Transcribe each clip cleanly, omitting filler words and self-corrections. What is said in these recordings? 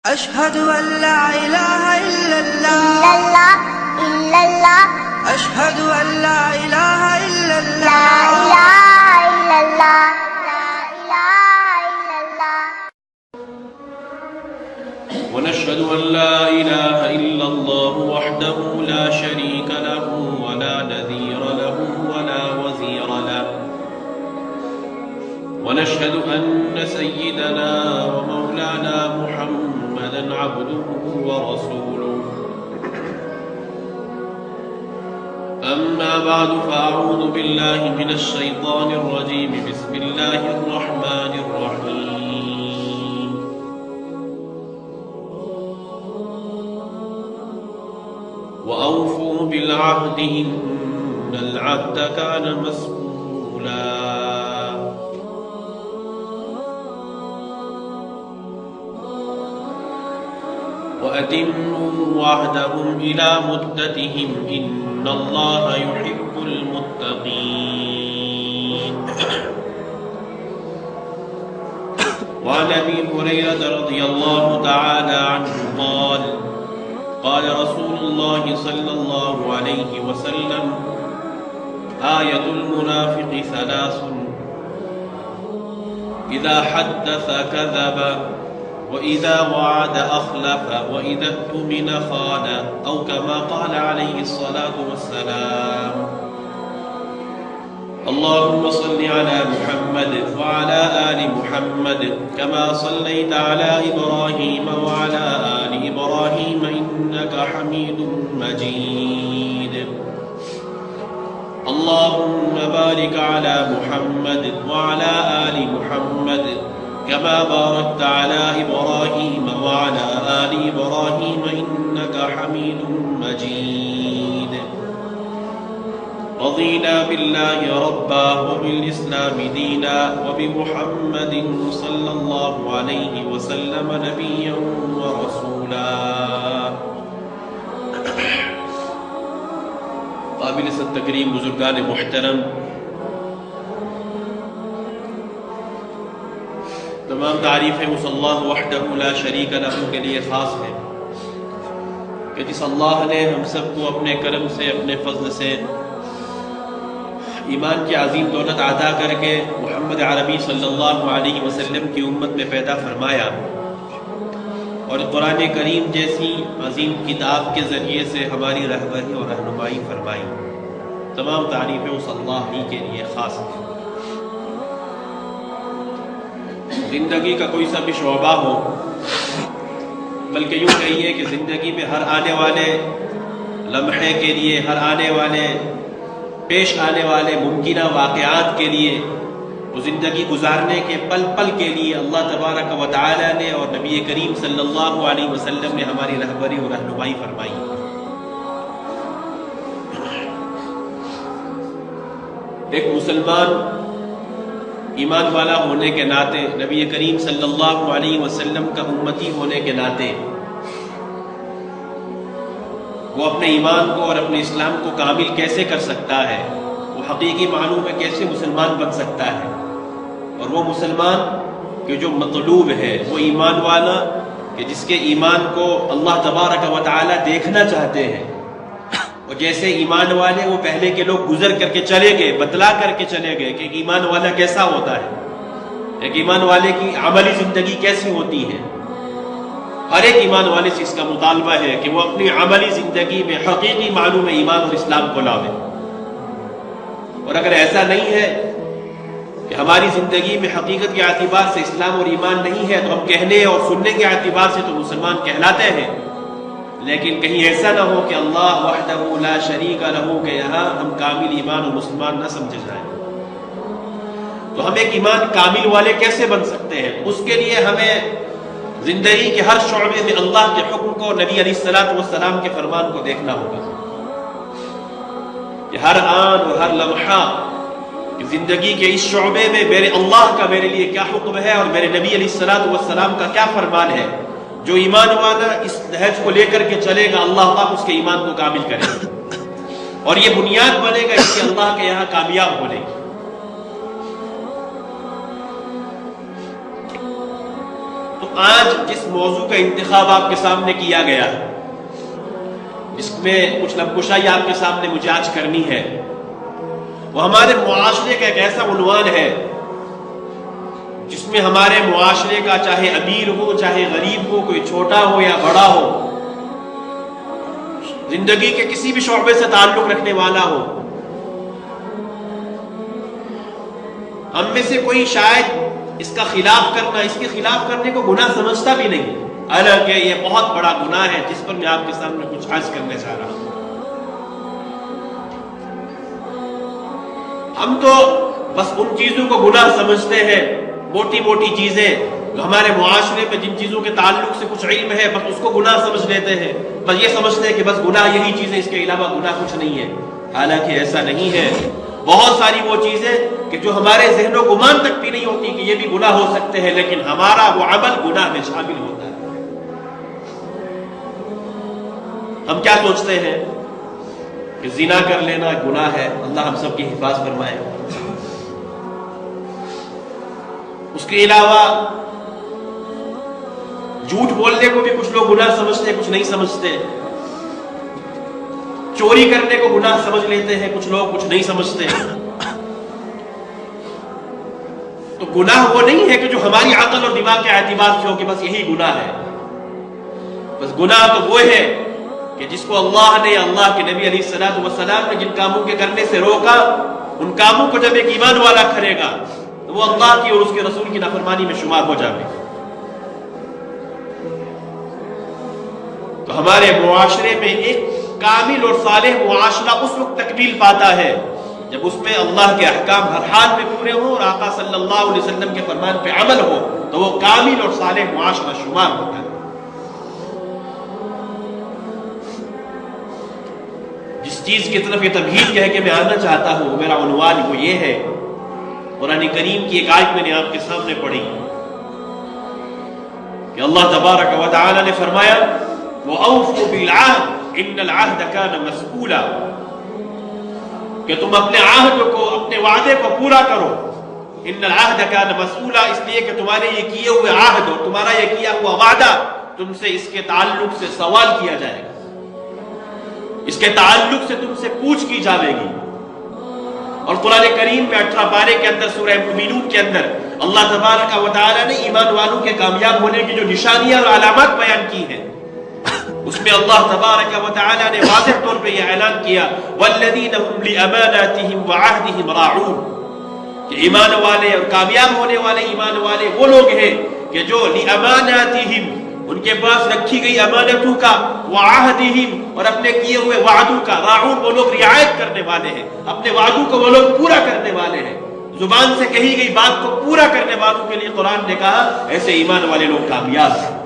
أشهد أن لا إله إلا الله أشهد أن لا إله إلا الله ونشهد أن لا إله إلا الله وحده لا شريك له ولا نذير له ولا وزير له ونشهد أن سيدنا ومولانا محمدا عبده ورسوله أما بعد فأعوذ بالله من الشيطان الرجيم بسم الله الرحمن الرحيم وأوفوا بالعهد إن العهد كان مسؤولا وأتموا وعدهم إلى مدتهم إن الله يحب المتقين وعن أبي هريرة رضي الله تعالى عنه قال قال رسول الله صلى الله عليه وسلم آية المنافق ثلاث إذا حدث كذب وإذا وعد أخلف وإذا اؤتمن خان أو كما قال عليه الصلاة والسلام اللهم صل على محمد وعلى آل محمد كما صليت على إبراهيم وعلى آل إبراهيم إنك حميد مجيد اللهم بارك على محمد وعلى آل محمد كما باركت على إبراهيم وعلى آل إبراهيم إنك حميد مجيد رضينا بالله ربا وبالإسلام دينا وبمحمد صلى الله عليه وسلم نبيا ورسولا قابل تکریم بزرگان محترم، تمام تعریفیں اس اللہ وحدہ لا شریک لہ کے لیے خاص ہیں کہ جس اللہ نے ہم سب کو اپنے کرم سے، اپنے فضل سے ایمان کی عظیم دولت عطا کر کے محمد عربی صلی اللہ علیہ وسلم کی امت میں پیدا فرمایا اور قرآن کریم جیسی عظیم کتاب کے ذریعے سے ہماری رہبری اور رہنمائی فرمائی۔ تمام تعریفیں اس اللہ ہی کے لیے خاص ہیں۔ زندگی کا کوئی سا بھی شعبہ ہو، بلکہ یوں کہیے کہ زندگی میں ہر آنے والے لمحے کے لیے، ہر آنے والے پیش آنے والے ممکنہ واقعات کے لیے، وہ زندگی گزارنے کے پل پل کے لیے اللہ تبارک و تعالی نے اور نبی کریم صلی اللہ علیہ وسلم نے ہماری رہبری اور رہنمائی فرمائی۔ ایک مسلمان ایمان والا ہونے کے ناطے، نبی کریم صلی اللہ علیہ وسلم کا امتی ہونے کے ناطے، وہ اپنے ایمان کو اور اپنے اسلام کو کامل کیسے کر سکتا ہے، وہ حقیقی معنوں میں کیسے مسلمان بن سکتا ہے، اور وہ مسلمان کہ جو مطلوب ہے وہ ایمان والا کہ جس کے ایمان کو اللہ تبارک و تعالی دیکھنا چاہتے ہیں، اور جیسے ایمان والے وہ پہلے کے لوگ گزر کر کے چلے گئے، بتلا کر کے چلے گئے کہ ایمان والا کیسا ہوتا ہے، ایک ایمان والے کی عملی زندگی کیسی ہوتی ہے۔ ہر ایک ایمان والے سے اس کا مطالبہ ہے کہ وہ اپنی عملی زندگی میں حقیقی معنوں میں ایمان اور اسلام کو لاوے، اور اگر ایسا نہیں ہے کہ ہماری زندگی میں حقیقت کے اعتبار سے اسلام اور ایمان نہیں ہے، تو ہم کہنے اور سننے کے اعتبار سے تو مسلمان کہلاتے ہیں، لیکن کہیں ایسا نہ ہو کہ اللہ وحدہ لا شریک لہ کہ یہاں ہم کامل ایمان اور مسلمان نہ سمجھے جائیں۔ تو ہم ایک ایمان کامل والے کیسے بن سکتے ہیں؟ اس کے لیے ہمیں زندگی کے ہر شعبے میں اللہ کے حکم کو، نبی علیہ الصلوۃ والسلام کے فرمان کو دیکھنا ہوگا کہ ہر آن اور ہر لمحہ زندگی کے اس شعبے میں میرے اللہ کا میرے لیے کیا حکم ہے اور میرے نبی علیہ الصلوۃ والسلام کا کیا فرمان ہے۔ جو ایمان والا اس نہج کو لے کر کے چلے گا، اللہ پاک اس کے ایمان کو کامل کرے گا، اور یہ بنیاد بنے گا اس کے اللہ کے یہاں کامیاب ہونے کی۔ تو آج جس موضوع کا انتخاب آپ کے سامنے کیا گیا ہے، جس میں کچھ لبکشائی آپ کے سامنے مجھے آج کرنی ہے، وہ ہمارے معاشرے کا ایک ایسا عنوان ہے جس میں ہمارے معاشرے کا چاہے امیر ہو چاہے غریب ہو، کوئی چھوٹا ہو یا بڑا ہو، زندگی کے کسی بھی شعبے سے تعلق رکھنے والا ہو، ہم میں سے کوئی شاید اس کا خلاف کرنا، اس کے خلاف کرنے کو گناہ سمجھتا بھی نہیں، حالانکہ یہ بہت بڑا گناہ ہے جس پر میں آپ کے سامنے کچھ عرض کرنے چاہ رہا ہوں۔ ہم تو بس ان چیزوں کو گناہ سمجھتے ہیں، موٹی موٹی چیزیں جو ہمارے معاشرے میں جن چیزوں کے تعلق سے کچھ علم ہے، بس اس کو گناہ سمجھ لیتے ہیں، بس یہ سمجھتے ہیں کہ بس گناہ یہی چیزیں، اس کے علاوہ گناہ کچھ نہیں ہے، حالانکہ ایسا نہیں ہے۔ بہت ساری وہ چیزیں کہ جو ہمارے ذہن و گمان تک بھی نہیں ہوتی کہ یہ بھی گناہ ہو سکتے ہیں، لیکن ہمارا وہ عمل گناہ میں شامل ہوتا ہے۔ ہم کیا سوچتے ہیں کہ زنا کر لینا گناہ ہے، اللہ ہم سب کی حفاظت فرمائے۔ اس کے علاوہ جھوٹ بولنے کو بھی کچھ لوگ گناہ سمجھتے ہیں، کچھ نہیں سمجھتے۔ چوری کرنے کو گناہ سمجھ لیتے ہیں کچھ لوگ، کچھ نہیں سمجھتے۔ تو گناہ وہ نہیں ہے کہ جو ہماری عقل اور دماغ کے اعتبار سے ہو کہ بس یہی گناہ ہے۔ بس گناہ تو وہ ہے کہ جس کو اللہ نے، اللہ کے نبی علیہ الصلوۃ والسلام نے جن کاموں کے کرنے سے روکا، ان کاموں کو جب ایک ایمان والا کرے گا تو وہ اللہ کی اور اس کے رسول کی نافرمانی میں شمار ہو جائے گا۔ تو ہمارے معاشرے میں ایک کامل اور صالح معاشرہ اس وقت تکمیل پاتا ہے جب اس میں اللہ کے احکام ہر حال میں پورے ہوں اور آقا صلی اللہ علیہ وسلم کے فرمان پہ عمل ہو، تو وہ کامل اور صالح معاشرہ شمار ہوتا ہے۔ جس چیز کی طرف یہ تمہید کہہ کے میں آنا چاہتا ہوں، میرا عنوان وہ یہ ہے، قرآن کریم کی ایک آیت میں نے آپ کے سامنے پڑھی کہ اللہ تبارک و تعالی نے فرمایا وَأَوْفُوا بِالْعَهْدِ إِنَّ الْعَهْدَ كَانَ مَسْئُولًا، کہ تم اپنے عہد کو، اپنے وعدے کو پورا کرو۔ إِنَّ الْعَهْدَ كَانَ مَسْئُولًا، اس لیے کہ تمہارے یہ کیے ہوئے عہد اور تمہارا یہ کیا ہوا وعدہ تم سے اس کے تعلق سے سوال کیا جائے گا، اس کے تعلق سے تم سے پوچھ کی جائے گی۔ اور قرآن کریم میں 18 پارے کے اندر سورہ مومنون کے اندر اللہ تبارک و تعالی نے ایمان والوں کے کامیاب ہونے کی جو نشانیاں اور علامات بیان کی ہیں، اس میں اللہ تبارک و تعالی نے واضح طور پہ یہ اعلان کیا والذین هم لاماناتهم وعهدهم راعون، کہ ایمان والے اور کامیاب ہونے والے ایمان والے وہ لوگ ہیں کہ جو لاماناتهم، ان کے پاس رکھی گئی امانتوں کا، وعہدہم، اور اپنے کیے ہوئے وعدوں کا، راعون وہ لوگ رعایت کرنے والے ہیں، اپنے وعدوں کو وہ لوگ پورا کرنے والے ہیں۔ زبان سے کہی گئی بات کو پورا کرنے والوں کے لیے قرآن نے کہا ایسے ایمان والے لوگ کامیاب ہیں۔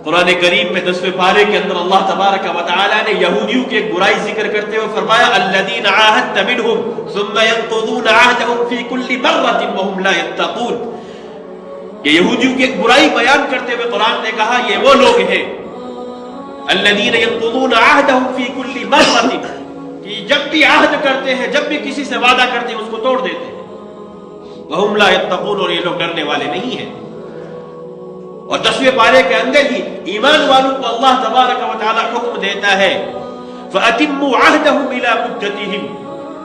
قرآن کریم میں 10ویں پارے کے اندر اللہ تبارک و تعالی نے یہودیوں کی ایک برائی ذکر کرتے ہوئے فرمایا الذین عاہدت منہم ثم ينقضون عہدہم فی کل مرۃ وہم لا یتقون، کہ یہودیوں کی ایک برائی بیان کرتے ہوئے قرآن نے کہا یہ وہ لوگ ہیں الذین ينقضون عہدہم فی کل مرۃ، کہ جب بھی عہد کرتے ہیں، جب بھی کسی سے وعدہ کرتے ہیں اس کو توڑ دیتے ہیں، وہم لا یتقون، اور یہ لوگ ڈرنے والے نہیں ہیں۔ اور 10ویں پارے کے اندر ہی ایمان والوں کو اللہ تبارک و تعالی حکم دیتا ہے فَأَتِمُّوا عَهْدَهُمْ إِلَى مُدَّتِهِمْ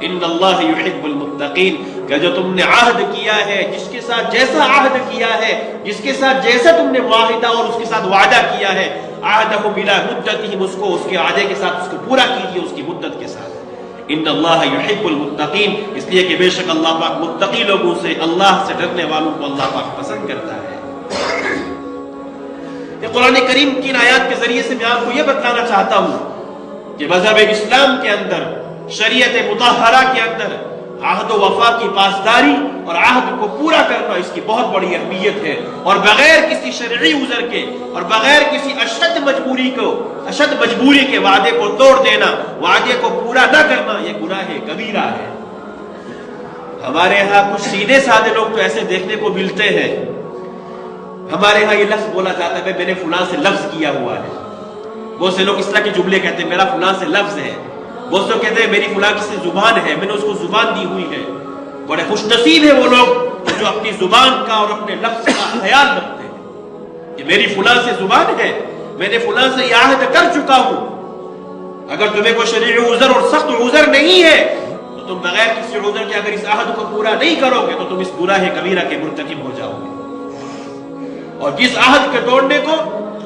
إِنَّ اللَّهَ يُحِبُّ الْمُتَّقِينَ، کہ جو تم نے عہد کیا ہے، جس کے ساتھ جیسا عہد کیا ہے، جس کے ساتھ جیسا تم نے معاہدہ اور اس کے ساتھ وعدہ کیا ہے، عَهْدَهُمْ إِلَى مُدَّتِهِمْ، اس کو اس کے وعدے کے ساتھ اس کو پورا کیجیے، اس کی مدت کے ساتھ۔ إِنَّ اللَّهَ يُحِبُّ الْمُتَّقِينَ، اس لیے کہ بے شک اللہ پاک متقی لوگوں سے، اللہ سے ڈرنے والوں کو اللہ پاک پسند کرتا ہے۔ قرآن کریم کی ان آیات کے ذریعے سے میں آپ کو یہ بتانا چاہتا ہوں کہ مذہب اسلام کے اندر، شریعت مطہرہ کے اندر عہد و وفا کی پاسداری اور عہد کو پورا کرنا اس کی بہت بڑی اہمیت ہے، اور بغیر کسی شرعی عذر کے اور بغیر کسی اشد مجبوری کے وعدے کو توڑ دینا، وعدے کو پورا نہ کرنا، یہ گناہ کبیرہ ہے۔ ہمارے ہاں کچھ سیدھے سادے لوگ تو ایسے دیکھنے کو ملتے ہیں، ہمارے ہاں یہ لفظ بولا جاتا ہے میں نے فلاں سے لفظ کیا ہوا ہے، بہت سے لوگ اس طرح کے جملے کہتے ہیں میرا فلاں سے لفظ ہے، بہت سے لوگ کہتے ہیں میری فلاں کی سے زبان ہے، میں نے اس کو زبان دی ہوئی ہے۔ بڑے خوش نصیب ہیں وہ لوگ جو اپنی زبان کا اور اپنے لفظ کا خیال رکھتے ہیں کہ میری فلاں سے زبان ہے، میں نے فلاں سے یہ عہد کر چکا ہوں، اگر تمہیں کوئی شرعی عذر اور سخت عذر نہیں ہے تو تم بغیر کسی عذر کے اگر اس عہد کو پورا نہیں کرو گے تو تم اس گناہ کبیرہ کے مرتکب ہو جاؤ گے۔ اور جس عہد کے توڑنے کو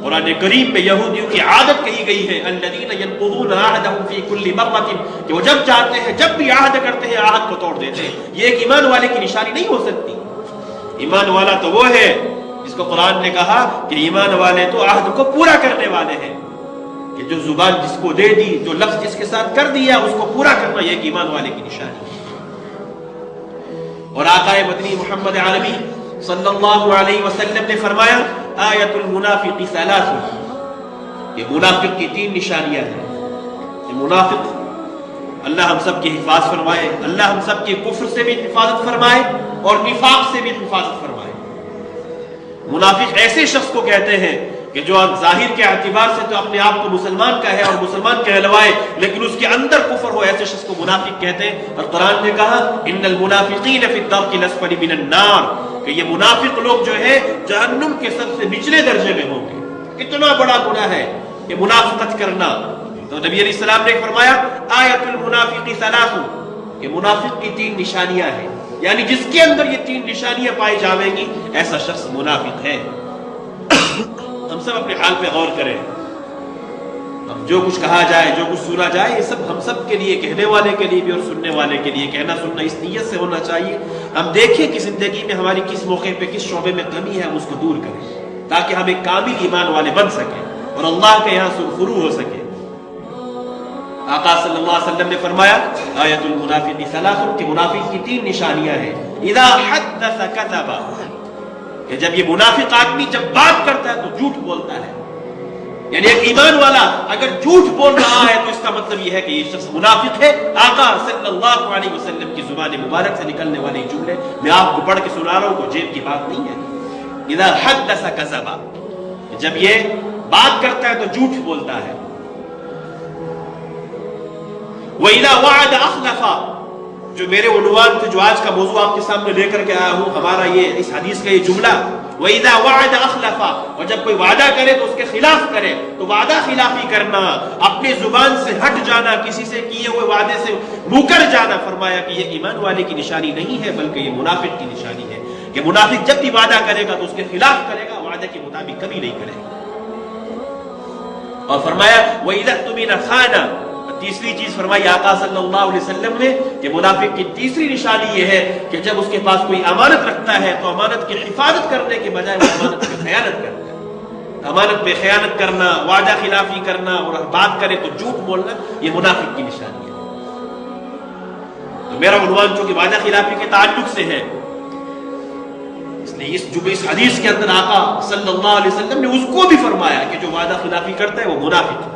قرآن کریم میں یہودیوں کی عادت کہی گئی ہے، الذین ینقضون عہدہم فی کل مرۃ، کہ وہ جب چاہتے ہیں جب بھی عہد کرتے ہیں عہد کو توڑ دیتے ہیں۔ یہ ایک ایمان والے کی نشانی نہیں ہو سکتی۔ ایمان والا تو وہ ہے جس کو قرآن نے کہا کہ ایمان والے تو عہد کو پورا کرنے والے ہیں، کہ جو زبان جس کو دے دی، جو لفظ جس کے ساتھ کر دیا اس کو پورا کرنا، یہ ایک ایمان والے کی نشانی ہے۔ اور آقا مدنی محمد عربی صلی اللہ علیہ وسلم نے فرمایا آیت المنافق ثلاث، یہ منافق کی 3 نشانیاں ہیں۔ یہ منافق، اللہ ہم سب کی حفاظت فرمائے، اللہ ہم سب کی کفر سے بھی حفاظت فرمائے اور نفاق سے بھی حفاظت فرمائے۔ منافق ایسے شخص کو کہتے ہیں کہ جو ظاہر کے اعتبار سے تو اپنے آپ کو مسلمان کا ہے اور مسلمان کہلوائے، لیکن اس کے اندر کفر ہو، ایسے شخص کو منافق کہتے ہیں۔ اور قرآن نے کہا ان المنافقین فی الدرک الاسفل من النار، کہ یہ منافق لوگ جو ہے جہنم کے سب سے نچلے درجے میں ہوں گے۔ اتنا بڑا گناہ ہے یہ منافقت کرنا۔ تو نبی علیہ السلام نے فرمایا آیت المنافق ثلاث، کہ منافق کی 3 نشانیاں ہیں، یعنی جس کے اندر یہ 3 نشانیاں پائی جاویں گی ایسا شخص منافق ہے۔ ہم سب اپنے حال پہ غور کریں، اب جو کچھ کہا جائے، جو کچھ سنا جائے، یہ سب ہم سب کے لیے، کہنے والے کے لیے بھی اور سننے والے کے لیے، کہنا سننا اس نیت سے ہونا چاہیے ہم دیکھیں کہ زندگی میں ہماری کس موقع پہ کس شعبے میں کمی ہے، ہم اس کو دور کریں تاکہ ہم ایک کامل ایمان والے بن سکیں اور اللہ کے یہاں سرخرو ہو سکے۔ آقا صلی اللہ علیہ وسلم نے فرمایا آیت المنافق ثلاث، کہ منافق کی 3 نشانیاں ہیں۔ اذا حدث کذب، کہ جب یہ منافق آدمی جب بات کرتا ہے تو جھوٹ بولتا ہے، یعنی ایک ایمان والا اگر جھوٹ بول رہا ہے تو اس کا مطلب یہ ہے کہ یہ شخص منافق ہے۔ آقا صلی اللہ علیہ وسلم کی زبان مبارک سے نکلنے والے جملے میں آپ کو پڑھ کے سنا رہا ہوں، کوئی جیب کی بات نہیں ہے۔ اذا حدث کذب، جب یہ بات کرتا ہے تو جھوٹ بولتا ہے۔ وَإِذَا وَعَدَ أَخْلَفَ، جو میرے عنوان سے جو آج کا موضوع آپ کے سامنے لے کر کے آیا ہوں، ہمارا یہ اس حدیث کا یہ جملہ وَإِذَا وَعَدَ أَخْلَفَ، اور جب کوئی وعدہ کرے تو اس کے خلاف کرے، تو وعدہ خلافی کرنا، اپنی زبان سے ہٹ جانا، کسی سے کیے ہوئے وعدے سے مکر جانا، فرمایا کہ یہ ایمان والے کی نشانی نہیں ہے بلکہ یہ منافق کی نشانی ہے، کہ منافق جب بھی وعدہ کرے گا تو اس کے خلاف کرے گا، وعدے کے مطابق کبھی نہیں کرے گا۔ اور فرمایا وَإِذَا اؤْتُمِنَ خَانَ، تیسری چیز فرمائی آقا صلی اللہ علیہ وسلم نے کہ منافق کی تیسری نشانی یہ ہے کہ جب اس کے پاس کوئی امانت رکھتا ہے تو امانت کی حفاظت کرنے کے بجائے وہ امانت پہ خیانت کرتا ہے۔ امانت پہ خیانت کرنا، وعدہ خلافی کرنا، اور بات کرے تو جھوٹ بولنا، یہ منافق کی نشانی ہے۔ تو میرا عنوان چونکہ وعدہ خلافی کے تعلق سے ہے، اس لیے اس حدیث کے اندر آقا صلی اللہ علیہ وسلم نے اس کو بھی فرمایا کہ جو وعدہ خلافی کرتا ہے وہ منافق ہے۔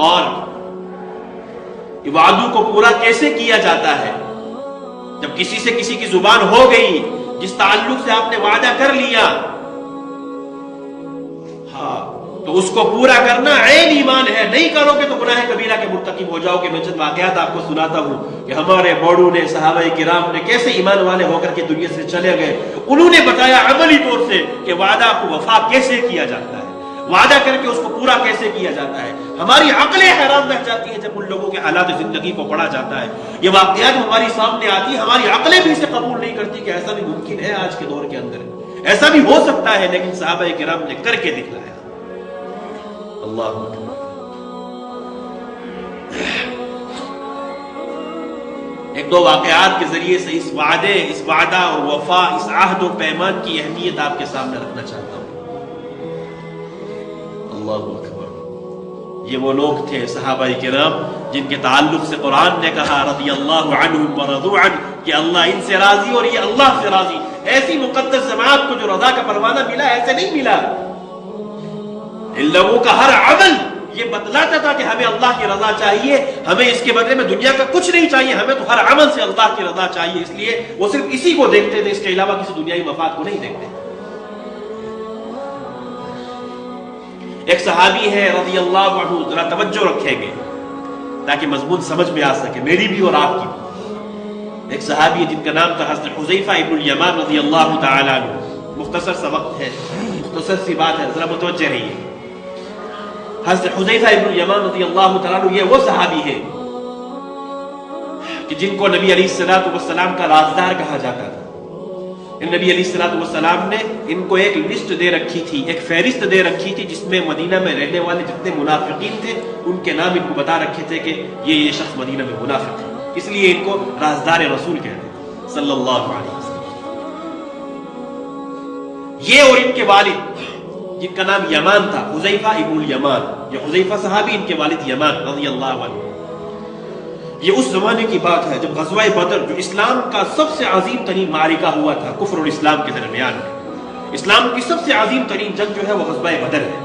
اور وعدوں کو پورا کیسے کیا جاتا ہے؟ جب کسی سے کسی کی زبان ہو گئی، جس تعلق سے آپ نے وعدہ کر لیا، ہاں، تو اس کو پورا کرنا عین ایمان ہے۔ نہیں کرو گے تو گناہ کبیرہ کے مرتکب ہو جاؤ گے۔ میں چند واقعات آپ کو سناتا ہوں کہ ہمارے بوڑھوں نے، صحابہ کرام نے کیسے ایمان والے ہو کر کے دنیا سے چلے گئے۔ انہوں نے بتایا عملی طور سے کہ وعدہ کو وفا کیسے کیا جاتا ہے، وعدہ کر کے اس کو پورا کیسے کیا جاتا ہے۔ ہماری عقلیں حیران رہ جاتی ہیں جب ان لوگوں کے حالات زندگی کو پڑھا جاتا ہے۔ یہ واقعات ہماری سامنے آتی ہیں، ہماری عقلیں بھی اسے قبول نہیں کرتی کہ ایسا بھی ممکن ہے آج کے دور کے اندر، ایسا بھی ہو سکتا ہے، لیکن صحابہ کرام نے کر کے دکھلایا۔ اللہ اکبر۔ ایک دو واقعات کے ذریعے سے اس وعدے، اس وعدہ اور وفا، اس عہد و پیمان کی اہمیت آپ کے سامنے رکھنا چاہتا ہوں۔ اللہ اکبر۔ یہ وہ لوگ تھے صحابہ کرام جن کے تعلق سے قرآن نے کہا رضی اللہ عنہم ورضوا عنہ، کہ اللہ ان سے راضی اور یہ اللہ سے راضی۔ ایسی مقدس جماعت کو جو رضا کا پروانہ ملا، ایسے نہیں ملا۔ ان لوگوں کا ہر عمل یہ بتلاتا تھا کہ ہمیں اللہ کی رضا چاہیے، ہمیں اس کے بدلے میں دنیا کا کچھ نہیں چاہیے، ہمیں تو ہر عمل سے اللہ کی رضا چاہیے۔ اس لیے وہ صرف اسی کو دیکھتے تھے، اس کے علاوہ کسی دنیائی مفاد کو نہیں دیکھتے۔ ایک صحابی ہے رضی اللہ عنہ، ذرا توجہ رکھیں گے تاکہ مضمون سمجھ میں آ سکے، میری بھی اور آپ کی بھی۔ ایک صحابی جن کا نام تھا حضرت حذیفہ ابن الیمان رضی اللہ تعالیٰ عنہ۔ مختصر سا وقت ہے، مختصر سی بات ہے، ذرا متوجہ رہیے۔ حضرت حذیفہ ابن الیمان رضی اللہ تعالیٰ عنہ یہ وہ صحابی ہے کہ جن کو نبی علیہ السلام کا رازدار کہا جاتا تھا۔ نبی علیہ السلام نے ان کو ایک لسٹ دے رکھی تھی، ایک فہرست دے رکھی تھی، جس میں مدینہ میں رہنے والے جتنے منافقین تھے ان کے نام ان کو بتا رکھے تھے کہ یہ شخص مدینہ میں منافق ہے، اس لیے ان کو رازدار رسول کہتے ہیں صلی اللہ علیہ وسلم۔ یہ اور ان کے والد جن کا نام یمان تھا، حذیفہ ابن الیمان، یہ حذیفہ صحابی، ان کے والد یمان رضی اللہ عنہ۔ یہ اس زمانے کی بات ہے جب غزوہ بدر، جو اسلام کا سب سے عظیم ترین معرکہ ہوا تھا کفر اور اسلام کے درمیان میں، اسلام کی سب سے عظیم ترین جنگ جو ہے وہ غزوہ بدر ہے،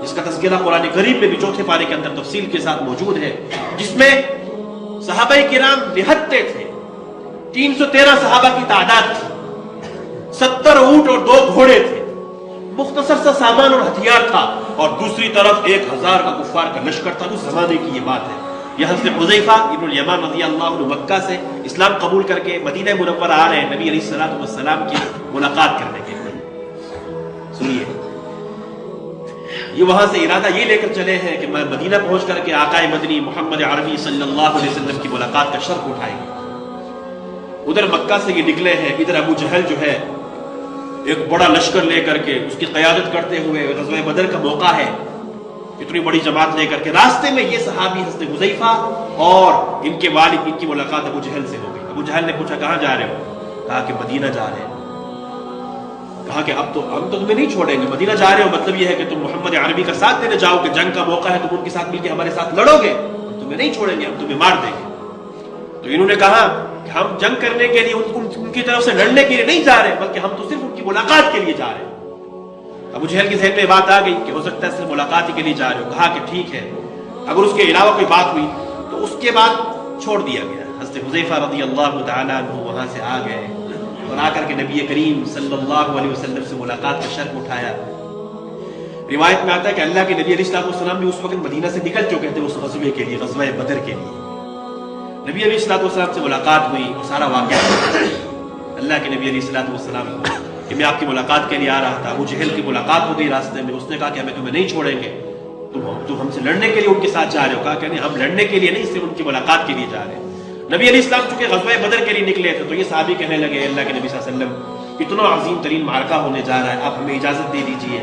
جس کا تذکرہ قرآن کریم میں بھی چوتھے پارے کے اندر تفصیل کے ساتھ موجود ہے، جس میں صحابہ کرام نہتے تھے، 313 صحابہ کی تعداد تھی، 70 اونٹ اور 2 گھوڑے تھے، مختصر سا سامان اور ہتھیار تھا، اور دوسری طرف 1000 کا کفار کا لشکر تھا۔ اس زمانے کی یہ بات ہے۔ یہ حضرت حذیفہ ابن الیمان رضی اللہ عنہ مکہ سے اسلام قبول کر کے مدینہ منورہ آ رہے ہیں نبی علیہ السلام کی ملاقات کرنے کے لیے۔ سنیے، یہ وہاں سے ارادہ یہ لے کر چلے ہیں کہ میں مدینہ پہنچ کر کے آقا مدنی محمد عربی صلی اللہ علیہ وسلم کی ملاقات کا شرف اٹھائیں گے۔ ادھر مکہ سے یہ نکلے ہیں، ادھر ابو جہل جو ہے ایک بڑا لشکر لے کر کے اس کی قیادت کرتے ہوئے، غزوہ بدر کا موقع ہے، اتنی بڑی جماعت لے کر کے راستے میں یہ صحابی حضرت حذیفہ اور ان کے والد، ان کی ملاقات ابو جہل سے ہو گئی۔ ابو جہل نے پوچھا کہاں جا رہے ہو؟ کہا کہ مدینہ جا رہے ہیں۔ کہا کہ اب تو ہم تو تمہیں نہیں چھوڑیں گے، مدینہ جا رہے ہو مطلب یہ ہے کہ تم محمد عربی کا ساتھ دینے جاؤ گے، جنگ کا موقع ہے، تم ان کے ساتھ مل کے ہمارے ساتھ لڑو گے، ہم تمہیں نہیں چھوڑیں گے، ہم تمہیں مار دیں گے۔ تو انہوں نے کہا کہ ہم جنگ کرنے کے لیے ان کی طرف سے لڑنے کے لیے نہیں جا رہے، بلکہ ہم تو صرف ان کی ملاقات کے لیے جا رہے ہیں۔ ابو جہل کے ذہن میں بات آ گئی کہ ہو سکتا ہے صرف ملاقات ہی کے لیے جا رہے ہو۔ کہا کہ ٹھیک ہے، اگر اس کے علاوہ کوئی بات ہوئی تو اس کے بعد چھوڑ دیا گیا۔ حضرت حذیفہ رضی اللہ تعالیٰ عنہ وہاں سے آ گئے اور آ کر کے نبی کریم صلی اللہ علیہ وسلم سے ملاقات کا شرف اٹھایا۔ روایت میں آتا ہے کہ اللہ کے نبی علیہ السلام بھی اس وقت مدینہ سے نکل چکے تھے اس غزوے کے لیے، غزوہ بدر کے لیے۔ نبی علیہ السلام سے ملاقات ہوئی اور سارا واقعہ اللہ کے نبی علیہ السلام کو کہ میں آپ کی ملاقات کے لیے آ رہا تھا۔ ابو جہل کی ملاقات ہو گئی راستے میں، اس نے کہا کہ ہمیں تمہیں نہیں چھوڑیں گے، تم ہم سے لڑنے کے لیے ان کے ساتھ جا رہے ہو؟ کہا کہ نہیں، ہم لڑنے کے لیے نہیں، صرف ان کی ملاقات کے لیے جا رہے ہیں۔ نبی علیہ السلام چونکہ غزوہ بدر کے لیے نکلے تھے تو یہ صحابی کہنے لگے اللہ کے نبی صلی اللہ علیہ وسلم اتنا عظیم ترین معرکہ ہونے جا رہا ہے، آپ ہمیں اجازت دے دیجیے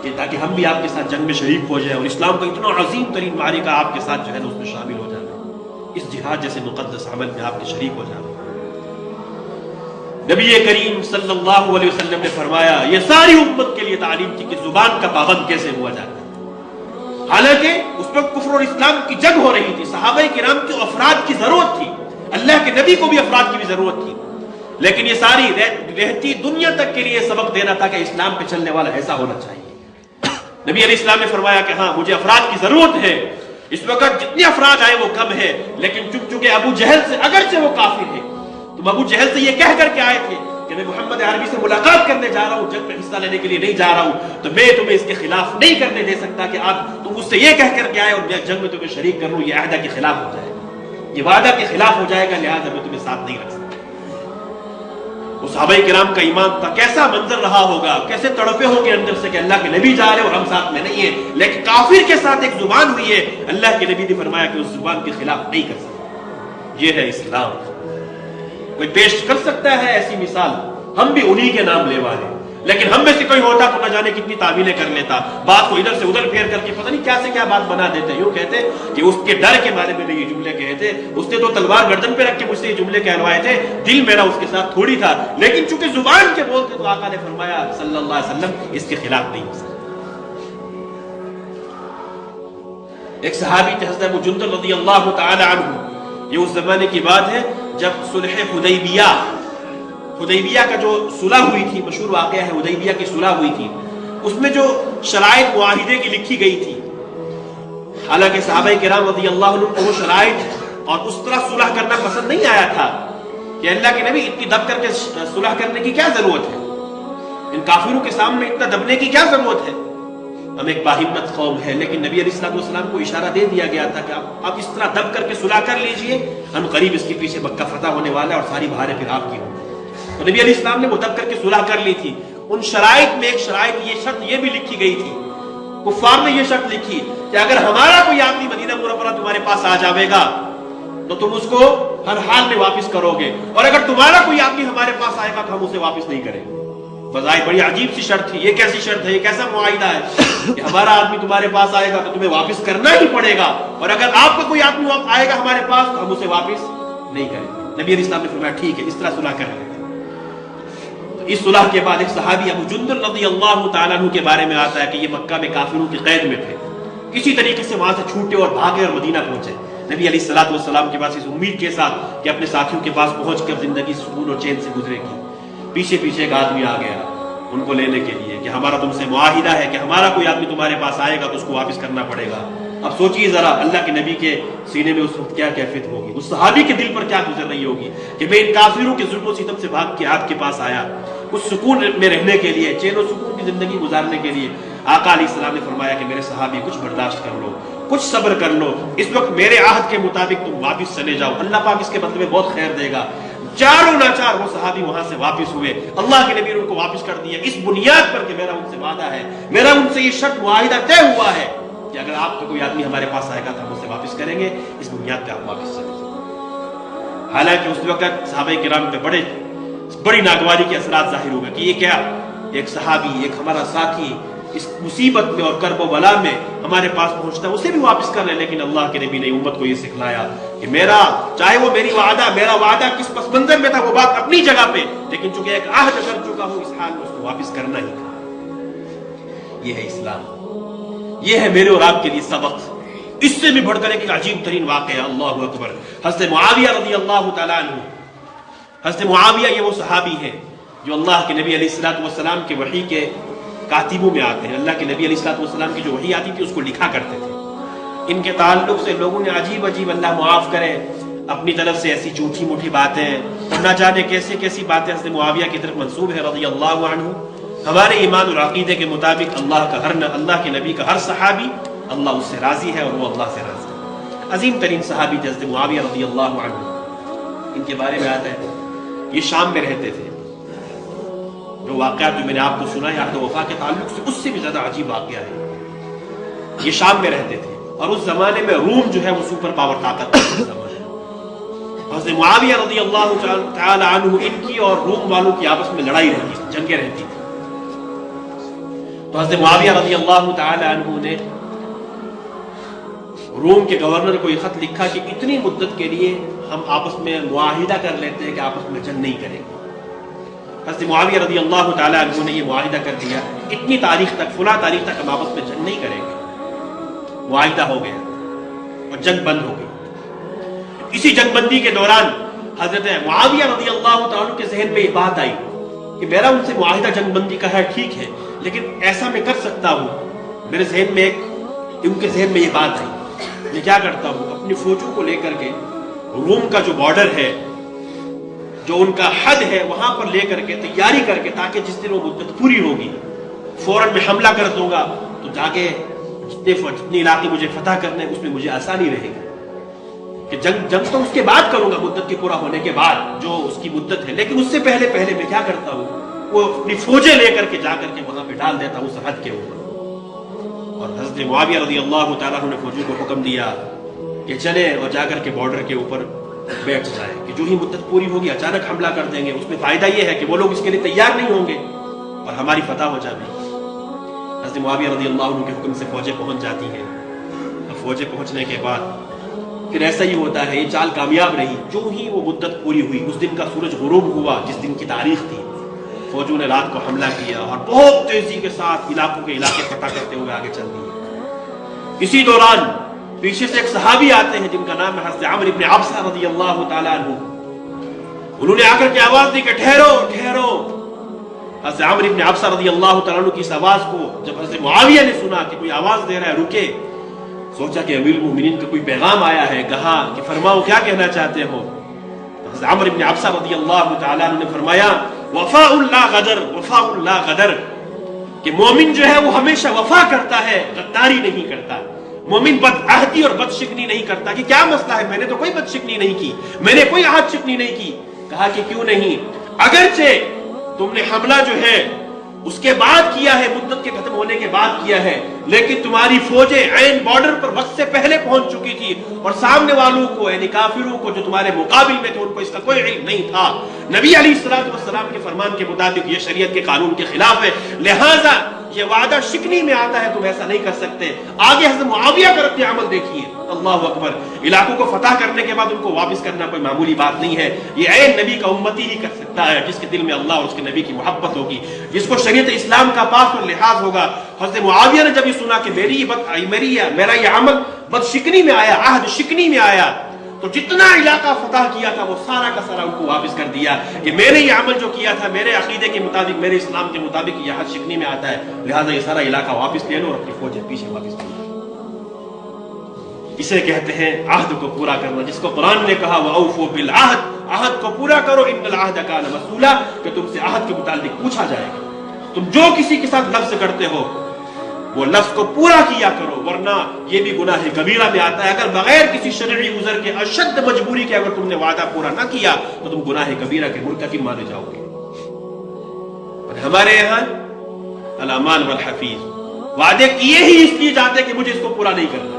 کہ تاکہ ہم بھی آپ کے ساتھ جنگ میں شریک ہو جائیں اور اسلام کا اتنا عظیم ترین معرکہ آپ کے ساتھ جو ہے نا اس میں شامل ہو جائے، اس جہاد جیسے مقدس عمل میں آپ کے شریک ہو جائیں۔ نبی کریم صلی اللہ علیہ وسلم نے فرمایا یہ ساری امت کے لیے تعلیم تھی کہ زبان کا پابند کیسے ہوا جاتا ہے۔ حالانکہ اس وقت کفر اور اسلام کی جنگ ہو رہی تھی، صحابہ کرام کے افراد کی ضرورت تھی، اللہ کے نبی کو بھی افراد کی بھی ضرورت تھی، لیکن یہ ساری رہتی دنیا تک کے لیے سبق دینا تھا کہ اسلام پہ چلنے والا ایسا ہونا چاہیے۔ نبی علیہ السلام نے فرمایا کہ ہاں مجھے افراد کی ضرورت ہے، اس وقت جتنے افراد آئے وہ کم ہے، لیکن چونکہ ابو جہل سے اگرچہ وہ کافر ہے، تم ابو جہل سے یہ کہہ کر کے آئے تھے کہ میں محمد عربی سے ملاقات کرنے جا رہا ہوں، جنگ میں حصہ لینے کے لیے نہیں جا رہا ہوں، تو میں تمہیں اس کے خلاف نہیں کرنے دے سکتا کہ تم مجھ سے یہ کہہ کر کے آئے اور میں جنگ میں تمہیں شریک کر لوں، یہ عہدہ کے خلاف ہو جائے گا، یہ وعدہ کے خلاف ہو جائے گا، لہٰذا میں تمہیں ساتھ نہیں رکھ سکتا۔ وہ صحابہ کرام کا ایمان تھا، کیسا منظر رہا ہوگا، کیسے تڑپے ہوں گے اندر سے کہ اللہ کے نبی جا رہے اور ہم ساتھ میں نہیں ہیں، لیکن کافر کے ساتھ ایک زبان ہوئی ہے، اللہ کے نبی نے فرمایا کہ اس زبان کے خلاف نہیں کر سکتا۔ یہ ہے اسلام۔ کوئی پیش کر سکتا ہے ایسی مثال؟ ہم بھی انہی کے نام لے والے، لیکن ہم میں سے کوئی ہوتا تو نہ جانے کتنی تعویلیں کر لیتا، بات کو ادھر سے ادھر پھیر کر کے پتہ نہیں کیا سے کیا بات بنا دیتے۔ یوں کہتے کہ اس کے ڈر کے بارے میں یہ جملے کہے تھے، اس نے تو تلوار گردن پہ رکھ کے مجھ سے یہ جملے کہلوائے تھے، دل میرا اس کے ساتھ تھوڑی تھا، لیکن چونکہ زبان کے بولتے تو آقا نے فرمایا صلی اللہ علیہ وسلم اس کے خلاف نہیں ہو سکتا۔ ایک صحابی تھے حضرت ابو جندل رضی اللہ تعالی عنہ، یہ اس زمانے کی بات ہے جب صلح حدیبیہ کا جو صلح ہوئی تھی، مشہور واقعہ ہے حدیبیہ کی صلح ہوئی تھی، اس میں جو شرائط معاہدے کی لکھی گئی تھی، حالانکہ صحابہ کرام رضی اللہ عنہ کو وہ شرائط اور اس طرح صلح کرنا پسند نہیں آیا تھا کہ اللہ کے نبی اتنی دب کر کے صلح کرنے کی کیا ضرورت ہے، ان کافروں کے سامنے اتنا دبنے کی کیا ضرورت ہے، ہم ایک باہمت قوم ہے، لیکن نبی علیہ السلام کو اشارہ دے دیا گیا تھا کہ آپ اس طرح دب کر کے صلح کر لیجئے، ہم قریب اس کے پیچھے مکہ فتح ہونے والا ہے اور ساری بہاریں پھر آپ کی ہوں۔ تو نبی علیہ السلام نے وہ دب کر کے صلح کر لی تھی۔ ان شرائط میں ایک شرط یہ بھی لکھی گئی تھی، کفار نے یہ شرط لکھی کہ اگر ہمارا کوئی آدمی مدینہ منورہ تمہارے پاس آ جاوے گا تو تم اس کو ہر حال میں واپس کرو گے، اور اگر تمہارا کوئی آدمی ہمارے پاس آئے گا تو ہم اسے واپس نہیں کریں گے۔ بظاہر بڑی عجیب سی شرط تھی، یہ کیسی شرط ہے، یہ کیسا معاہدہ ہے کہ ہمارا آدمی تمہارے پاس آئے گا تو تمہیں واپس کرنا ہی پڑے گا، اور اگر آپ کا کوئی آدمی آئے گا ہمارے پاس تو ہم اسے واپس نہیں کریں گے۔ نبی علیہ السلام نے فرمایا ٹھیک ہے، اس طرح صلح کر لیتے ہیں۔ اس صلح کے بعد ایک صحابی ابو جندل رضی اللہ تعالیٰ عنہ کے بارے میں آتا ہے کہ یہ مکہ میں کافروں کی قید میں تھے، کسی طریقے سے وہاں سے چھوٹے اور بھاگے اور مدینہ پہنچے نبی علیہ السلام کے پاس اس امید کے ساتھ کہ اپنے ساتھیوں کے پاس پہنچ کر زندگی سکون اور چین سے گزرے گی۔ پیچھے پیچھے ایک آدمی آ گیا ان کو لینے کے لیے کہ ہمارا تم سے معاہدہ ہے کہ ہمارا کوئی آدمی تمہارے پاس آئے گا تو اس کو واپس کرنا پڑے گا۔ اب سوچیے ذرا اللہ کے نبی کے سینے میں اس وقت کیا کیفیت ہوگی، اس صحابی کے دل پر کیا گزر رہی ہوگی کہ میں ان کافروں کے ظلم و ستم سے بھاگ کے آپ کے پاس آیا کچھ سکون میں رہنے کے لیے، چین و سکون کی زندگی گزارنے کے لیے۔ آقا علیہ السلام نے فرمایا کہ میرے صحابی کچھ برداشت کر لو، کچھ صبر کر لو، اس وقت میرے عہد کے مطابق تم واپس چلے جاؤ، اللہ پاک اس کے بدلے میں بہت خیر دے گا۔ چاروں ناچار وہ صحابی وہاں سے واپس ہوئے، اللہ کے نبی نے ان کو واپس کر دیا اس بنیاد پر کہ میرا ان سے وعدہ ہے، میرا ان سے یہ شرط معاہدہ طے ہوا ہے کہ اگر آپ کا کوئی آدمی ہمارے پاس آئے گا تو ہم اسے واپس کریں گے، اس بنیاد پہ آپ واپس چلے جائیں۔ حالانکہ اس وقت صحابہ کرام پہ بڑی ناگواری کے اثرات ظاہر ہوئے کہ یہ کیا، ایک صحابی، ایک ہمارا ساتھی اس مصیبت میں اور کرب و بلا میں ہمارے پاس پہنچتا ہے، اسے بھی واپس کر لیں۔ لیکن اللہ کے نبی نے امت کو یہ سکھلایا کہ میرا چاہے وہ میرا وعدہ کس پس منظر میں تھا وہ بات اپنی جگہ پہ، لیکن چونکہ ایک عہد کر چکا ہوں اس حال میں اس کو واپس کرنا ہی تھا۔ یہ ہے اسلام، یہ ہے میرے اور آپ کے لیے سبق۔ اس سے بھی بڑھ کر ایک عجیب ترین واقعہ، اللہ اکبر، حضرت معاویہ رضی اللہ تعالیٰ عنہ۔ حضرت معاویہ یہ وہ صحابی ہے جو اللہ کے نبی علیہ السلام کے وحی کے کاتبوں میں آتے ہیں۔ اللہ کے نبی علیہ السلام کی جو وحی آتی تھی اس کو لکھا کرتے تھے۔ ان کے تعلق سے لوگوں نے عجیب عجیب، اللہ معاف کرے، اپنی طرف سے ایسی جھوٹی موٹی باتیں اور نہ جانے کیسی باتیں حضرت معاویہ کی طرف منسوب ہے رضی اللہ عنہ۔ ہمارے ایمان اور عقیدے کے مطابق اللہ کے نبی کا ہر صحابی اللہ اس سے راضی ہے اور وہ اللہ سے راضی ہے۔ عظیم ترین صحابی تھے حضرت معاویہ رضی اللہ عنہ۔ ان کے بارے میں آتا ہے یہ شام میں رہتے تھے۔ جو واقعات جو میں نے آپ کو سنا ہے عہد وفا کے تعلق سے، اس سے بھی زیادہ عجیب واقعہ ہے۔ یہ شام میں رہتے تھے اور اس زمانے میں روم جو ہے وہ سپر پاور طاقت تھی۔ حضرت معاویہ رضی اللہ تعالی عنہ، ان کی اور روم والوں کی آپس میں لڑائی رہتی تھی، جنگیں رہتی تھی۔ تو حضرت معاویہ رضی اللہ تعالی عنہ نے روم کے گورنر کو یہ خط لکھا کہ اتنی مدت کے لیے ہم آپس میں معاہدہ کر لیتے ہیں کہ آپس میں جنگ نہیں کریں گے۔ حضرت معاویہ رضی اللہ تعالیٰ عنہ نے یہ معاہدہ کر دیا اتنی تاریخ تک، فلاں تاریخ تک ہم آپس میں جنگ نہیں کریں گے۔ معاہدہ ہو گیا اور جنگ بند ہو گئی۔ اسی جنگ بندی کے دوران حضرت معاویہ رضی اللہ تعالیٰ عنہ کے ذہن میں یہ بات آئی کہ میرا ان سے معاہدہ جنگ بندی کا ہے، ٹھیک ہے، لیکن ایسا میں کر سکتا ہوں۔ میرے ذہن میں ان کے ذہن میں یہ بات آئی، میں کیا کرتا ہوں، اپنی فوجوں کو لے کر کے روم کا جو بارڈر ہے، جو ان کا حد ہے، وہاں پر لے کر کے تیاری کر کے، تاکہ جس دن وہ مدت پوری ہوگی فوراً میں حملہ کر دوں گا تو جاگے جتنے علاقے مجھے فتح کرنے اس میں مجھے آسانی رہے گی کہ جنگ تو اس کے بعد کروں گا، مدت کے پورا ہونے کے بعد جو اس کی مدت ہے، لیکن اس سے پہلے میں کیا کرتا ہوں، وہ اپنی فوجیں لے کر کے جا کر کے وہاں پہ ڈال دیتا ہوں اس حد کے اوپر۔ اور حضرت معاویہ رضی اللہ تعالیٰ عنہ نے فوجوں کو حکم دیا کہ چلے اور جا کر کے بارڈر کے اوپر بیٹھ جائے کہ جو ہی مدت پوری ہوگی اچانک حملہ کر دیں گے، اس میں فائدہ یہ ہے کہ وہ لوگ اس کے لیے تیار نہیں ہوں گے اور ہماری فتح ہو جائے گی۔ حضرت معاویہ رضی اللہ عنہ کے حکم سے فوجیں پہنچ جاتی ہیں۔ اب فوجیں پہنچنے کے بعد پھر ایسا ہی ہوتا ہے، یہ چال کامیاب رہی۔ جو ہی وہ مدت پوری ہوئی، اس دن کا سورج غروب ہوا جس دن کی تاریخ تھی، فوجوں نے رات کو حملہ کیا اور بہت تیزی کے ساتھ علاقے فتح کرتے ہوئے آگے چل دیے۔ اسی دوران پیچھے سے ایک صحابی آتے ہیں جن کا نام ہے حضرت عمرو بن عبسہ رضی اللہ تعالیٰ عنہ۔ انہوں نے آ کر کے آواز دی کہ ٹھہرو ٹھہرو۔ حضرت عمرو بن عبسہ رضی اللہ تعالیٰ عنہ کی اس آواز کو جب حضرت معاویہ نے سنا کہ کوئی آواز دے رہا ہے، رکے، سوچا کہ امیر المومنین کا کوئی پیغام آیا ہے، کہا کہ فرماؤ کیا کہنا چاہتے ہو۔ حضرت عمرو بن عبسہ رضی اللہ تعالیٰ عنہ نے فرمایا وفاء لا غدر، وفاء لا غدر، کہ مومن جو ہے وہ ہمیشہ وفا کرتا ہے، غداری نہیں کرتا. مومن بدعہدی اور بدشکنی نہیں کرتا. کہ کیا مسئلہ ہے؟ میں نے تو کوئی بدشکنی نہیں کی، میں نے کوئی عہد شکنی نہیں کی. کہا کہ کیوں نہیں؟ اگرچہ تم نے حملہ جو ہے اس کے بعد کیا ہے، مدت کے ختم ہونے کے بعد کیا ہے، لیکن تمہاری فوجیں عین بارڈر پر وقت سے پہلے پہنچ چکی تھی، اور سامنے والوں کو یعنی کافروں کو جو تمہارے مقابل میں تھے ان کو اس کا کوئی علم نہیں تھا. نبی علیہ السلام کے فرمان کے مطابق یہ شریعت کے قانون کے خلاف ہے، لہذا یہ وعدہ شکنی میں آتا ہے، تم ایسا نہیں کر سکتے. آگے حضرت معاویہ کا رد عمل دیکھیے. اللہ اکبر. علاقوں کو فتح کرنے کے بعد ان کو واپس کرنا کوئی معمولی بات نہیں ہے. یہ عین نبی کا امتی ہی کر سکتا ہے، جس کے دل میں اللہ اور اس کے نبی کی محبت ہوگی، جس کو شریعت اسلام کا پاس اور لحاظ ہوگا. حضرت معاویہ نے جب یہ سنا کہ میرا یہ عمل بد شکنی میں آیا، عہد شکنی میں آیا، تو جتنا علاقہ فتح کیا تھا وہ سارا کا سارا ان کو واپس کر دیا کہ میں نے یہ عمل جو کیا تھا میرے عقیدے کے مطابق، میرے اسلام کے مطابق یہ عہد شکنی میں آتا ہے، لہذا یہ سارا علاقہ واپس لے لو اور اپنی فوجیں پیچھے واپس لے لو. اسے کہتے ہیں عہد کو پورا کرنا، جس کو قرآن نے کہا وَأَوْفُوا بِالْعَهْدِ، عہد کو پورا کرو، ان العہد کان مسئولا، کہ تم سے عہد کے متعلق پوچھا جائے گا. تم جو کسی کے ساتھ لفظ کرتے ہو وہ لفظ کو پورا کیا کرو، ورنہ یہ بھی گناہ کبیرہ میں آتا ہے. اگر بغیر کسی شرعی عذر کے اشد مجبوری کے اگر تم نے وعدہ پورا نہ کیا تو تم گناہ کبیرہ کے مرتکب مانے جاؤ گے. اور ہمارے یہاں الامان والحفیظ، وعدے کیے ہی اس لیے جاتے کہ مجھے اس کو پورا نہیں کرنا.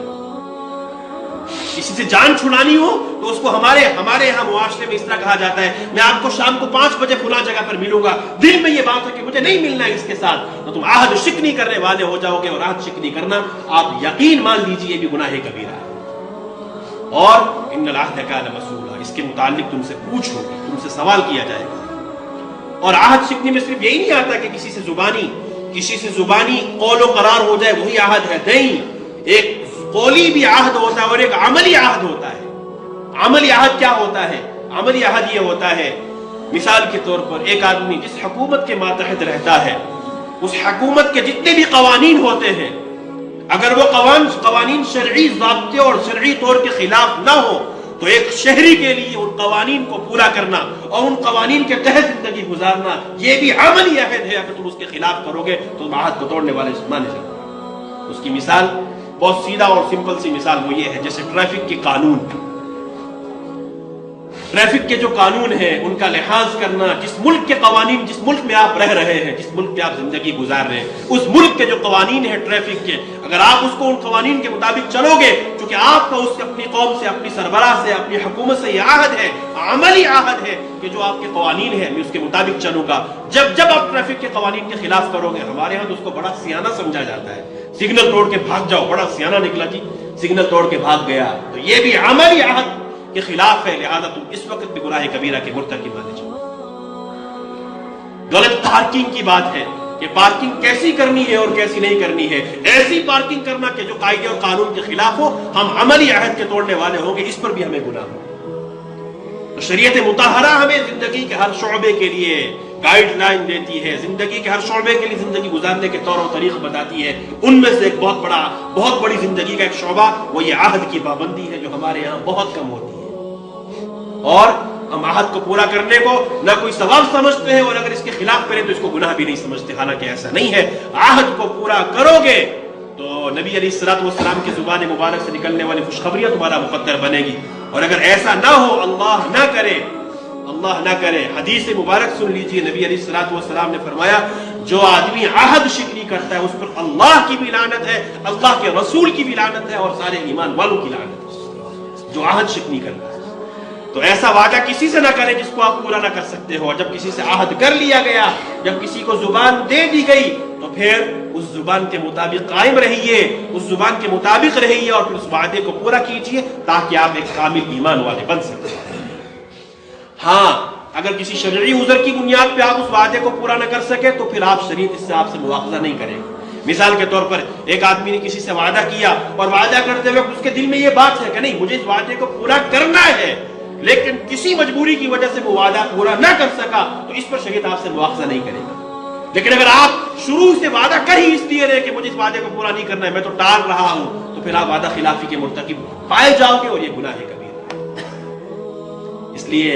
کسی سے جان چھڑانی ہو تو اس کو ہمارے یہاں معاشرے میں اس طرح کہا جاتا ہے میں آپ کو شام کو 5 بجے فلاں جگہ پر ملوں گا، دل میں یہ بات ہے کہ مجھے نہیں ملنا ہے اس کے ساتھ، تو تم عہد شکنی کرنے والے ہو جاؤ گے. اور عہد شکنی کرنا آپ یقین مان لیجیے یہ بھی گناہ کبیرہ ہے. اور ان العہد کان مسئولا، اس کے متعلق تم سے پوچھ ہوگی، تم سے سوال کیا جائے گا. اور عہد شکنی میں صرف یہی نہیں آتا کہ کسی سے زبانی قول و قرار ہو جائے وہی عہد ہے. نہیں، ایک قولی بھی عہد ہوتا ہے اور ایک عملی عہد ہوتا ہے. عملی عہد کیا ہوتا ہے؟ عملی عہد یہ ہوتا ہے، مثال کے طور پر ایک آدمی جس حکومت کے ماتحت رہتا ہے، اس حکومت کے جتنے بھی قوانین ہوتے ہیں، اگر وہ قوانین شرعی ضابطے اور شرعی طور کے خلاف نہ ہو تو ایک شہری کے لیے ان قوانین کو پورا کرنا اور ان قوانین کے تحت زندگی گزارنا یہ بھی عملی عہد ہے. اگر تم اس کے خلاف کرو گے تو تم عہد کو توڑنے والے مانے جاؤ گے. اس کی مثال بہت سیدھا اور سمپل سی مثال وہ یہ ہے، جیسے ٹریفک کے قانون. ٹریفک کے جو قانون ہیں ان کا لحاظ کرنا، جس ملک کے قوانین، جس ملک میں آپ رہ رہے ہیں، جس ملک میں آپ زندگی گزار رہے ہیں، اس ملک کے جو قوانین ہیں ٹریفک کے، اگر آپ اس کو ان قوانین کے مطابق چلو گے، چونکہ آپ کا اس سے اپنی قوم سے، اپنی سربراہ سے، اپنی حکومت سے یہ عہد ہے، عملی عہد ہے کہ جو آپ کے قوانین ہیں میں اس کے مطابق چلوں گا. جب آپ ٹریفک کے قوانین کے خلاف کرو گے، ہمارے ہاں تو اس کو بڑا سیانہ سمجھا جاتا ہے. سگنل توڑ کے بھاگ جاؤ، بڑا سیانہ نکلا جی، سگنل توڑ کے بھاگ گیا، تو یہ بھی عملی عہد کے خلاف ہے. لہذا تم اس وقت بھی گناہ کبیرہ کے مرتکب مانے جاؤ. غلط پارکنگ کی بات ہے کہ پارکنگ کیسی کرنی ہے اور کیسی نہیں کرنی ہے. ایسی پارکنگ کرنا کہ جو قاعدے اور قانون کے خلاف ہو، ہم عملی عہد کے توڑنے والے ہوں گے، اس پر بھی ہمیں گناہ ہو. تو شریعت مطہرہ ہمیں زندگی کے ہر شعبے کے لیے گائیڈ لائن دیتی ہے، زندگی کے ہر شعبے کے لیے زندگی گزارنے کے طور و طریق بتاتی ہے. ان میں سے ایک بہت بڑی زندگی کا ایک شعبہ وہ یہ عہد کی پابندی ہے، جو ہمارے یہاں بہت کم ہوتی ہے. اور ہم عہد کو پورا کرنے کو نہ کوئی ثواب سمجھتے ہیں، اور اگر اس کے خلاف کریں تو اس کو گناہ بھی نہیں سمجھتے. حالانکہ ایسا نہیں ہے. عہد کو پورا کرو گے تو نبی علیہ السلام کی زبان مبارک سے نکلنے والی خوشخبریاں تمہارا مقدر بنے گی. اور اگر ایسا نہ ہو، اللہ نہ کرے، حدیث مبارک سن لیجئے. نبی علیہ السلام نے فرمایا جو آدمی عہد شکنی کرتا ہے اس پر اللہ کی بھی لعنت ہے، اللہ کے رسول کی بھی لعنت ہے، اور سارے ایمان والوں کی لعنت ہے جو عہد شکنی کرتا ہے. تو ایسا وعدہ کسی سے نہ کریں جس کو آپ پورا نہ کر سکتے ہو. جب کسی سے عہد کر لیا گیا، جب کسی کو زبان دے دی گئی، تو پھر اس زبان کے مطابق قائم رہیے، اس زبان کے مطابق رہیے، اور پھر اس وعدے کو پورا کیجیے تاکہ آپ ایک کامل ایمان والے بن سکیں. ہاں، اگر کسی شرعی عذر کی بنیاد پہ آپ اس وعدے کو پورا نہ کر سکے تو پھر شریعت اس سے آپ سے مواخذہ نہیں کرے گی. مثال کے طور پر ایک آدمی نے کسی سے وعدہ کیا، اور وعدہ کرتے ہوئے اس کے دل میں یہ بات ہے کہ نہیں مجھے اس وعدے کو پورا کرنا ہے، لیکن کسی مجبوری کی وجہ سے وہ وعدہ پورا نہ کر سکا، تو اس پر شریعت آپ سے مواخذہ نہیں کرے گا. لیکن اگر آپ شروع سے وعدہ کر ہی اس لیے رہے کہ مجھے اس وعدے کو پورا نہیں کرنا ہے، میں تو ٹال رہا ہوں، تو پھر آپ وعدہ خلافی کے مرتکب پائے جاؤ گے، اور یہ گناہ کبیرہ ہے. اس لیے